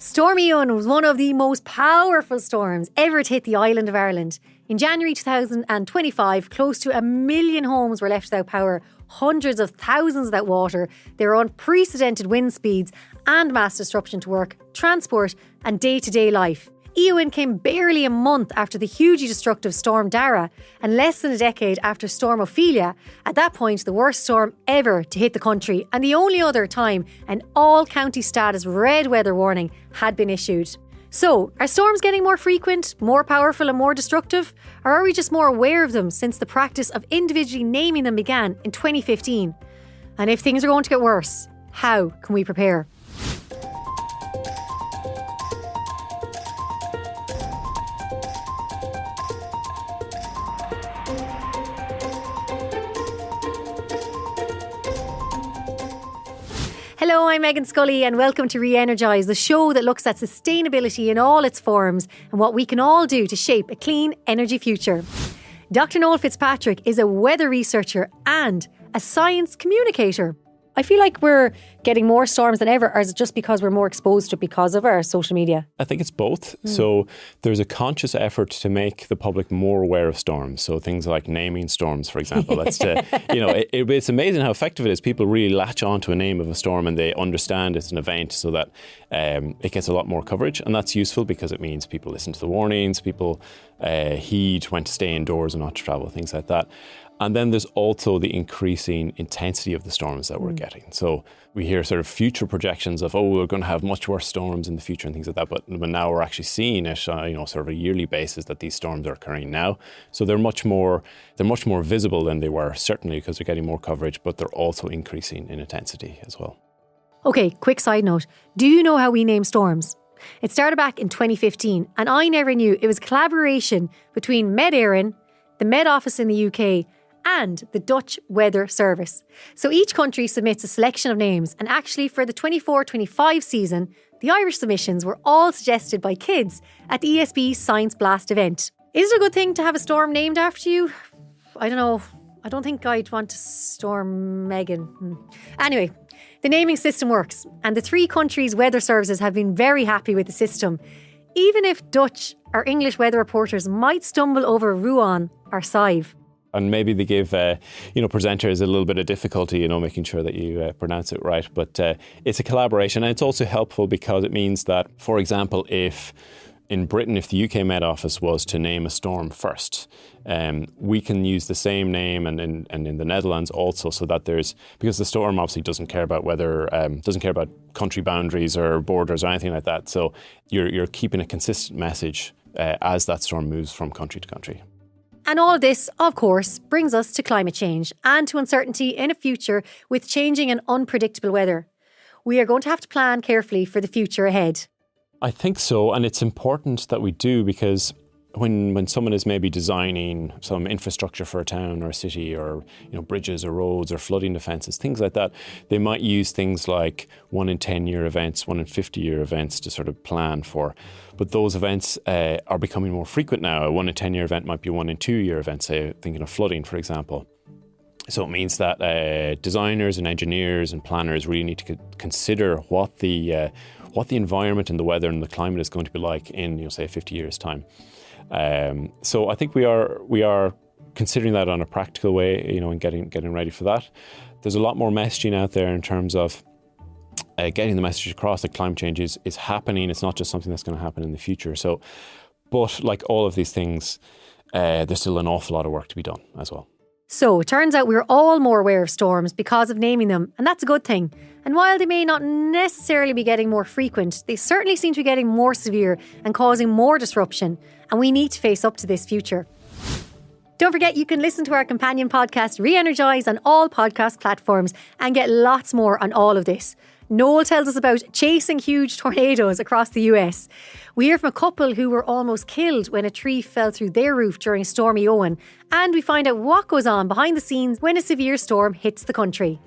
Storm Éowyn was one of the most powerful storms ever to hit the island of Ireland. In January 2025, close to 1 million homes were left without power, hundreds of thousands without water. There were unprecedented wind speeds and mass disruption to work, transport and day-to-day life. Éowyn came barely a month after the hugely destructive Storm Dara and less than a decade after Storm Ophelia. At that point, the worst storm ever to hit the country and the only other time an all-county status red weather warning had been issued. So, are storms getting more frequent, more powerful and more destructive? Or are we just more aware of them since the practice of individually naming them began in 2015? And if things are going to get worse, how can we prepare? Hello, I'm Meghann Scully and welcome to Energise, the show that looks at sustainability in all its forms and what we can all do to shape a clean energy future. Dr. Noel Fitzpatrick is a weather researcher and a science communicator. I feel like we're getting more storms than ever, or is it just because we're more exposed to it because of our social media? I think it's both. So there's a conscious effort to make the public more aware of storms. So things like naming storms, for example. That's it's amazing how effective it is. People really latch on to a name of a storm and they understand it's an event so that it gets a lot more coverage. And that's useful because it means people listen to the warnings, people heed when to stay indoors and not to travel, things like that. And then there's also the increasing intensity of the storms that we're getting. So we hear sort of future projections of, we're going to have much worse storms in the future and things like that. But now we're actually seeing it, sort of a yearly basis that these storms are occurring now. So they're much more visible than they were, certainly because they're getting more coverage, but they're also increasing in intensity as well. Okay, quick side note. Do you know how we name storms? It started back in 2015 and I never knew. It was collaboration between Met Éireann, the Met Office in the UK, and the Dutch Weather Service. So each country submits a selection of names, and actually for the 24-25 season, the Irish submissions were all suggested by kids at the ESB Science Blast event. Is it a good thing to have a storm named after you? I don't know. I don't think I'd want to storm Meghann. Anyway, the naming system works, and the three countries' weather services have been very happy with the system, even if Dutch or English weather reporters might stumble over Ruan or Sive. And maybe they give, presenters a little bit of difficulty, making sure that you pronounce it right. But it's a collaboration. And it's also helpful because it means that, for example, if in Britain, if the UK Met Office was to name a storm first, we can use the same name and in the Netherlands also, so that because the storm obviously doesn't care about weather, doesn't care about country boundaries or borders or anything like that. So you're keeping a consistent message as that storm moves from country to country. And all of this, of course, brings us to climate change and to uncertainty in a future with changing and unpredictable weather. We are going to have to plan carefully for the future ahead. I think so, and it's important that we do, because when someone is maybe designing some infrastructure for a town or a city, or bridges or roads or flooding defences, things like that, they might use things like 1 in 10-year events, 1 in 50-year events to sort of plan for. But those events are becoming more frequent now. A 1 in 10-year event might be a 1 in 2-year event, say thinking of flooding, for example. So it means that designers and engineers and planners really need to consider what the environment and the weather and the climate is going to be like in, say, 50 years' time. So I think we are considering that on a practical way, and getting ready for that. There's a lot more messaging out there in terms of getting the message across that climate change is happening. It's not just something that's going to happen in the future. So, but like all of these things, there's still an awful lot of work to be done as well. So it turns out we're all more aware of storms because of naming them, and that's a good thing. And while they may not necessarily be getting more frequent, they certainly seem to be getting more severe and causing more disruption, and we need to face up to this future. Don't forget, you can listen to our companion podcast, Re-Energise, on all podcast platforms and get lots more on all of this. Noel tells us about chasing huge tornadoes across the US. We hear from a couple who were almost killed when a tree fell through their roof during Storm Éowyn. And we find out what goes on behind the scenes when a severe storm hits the country.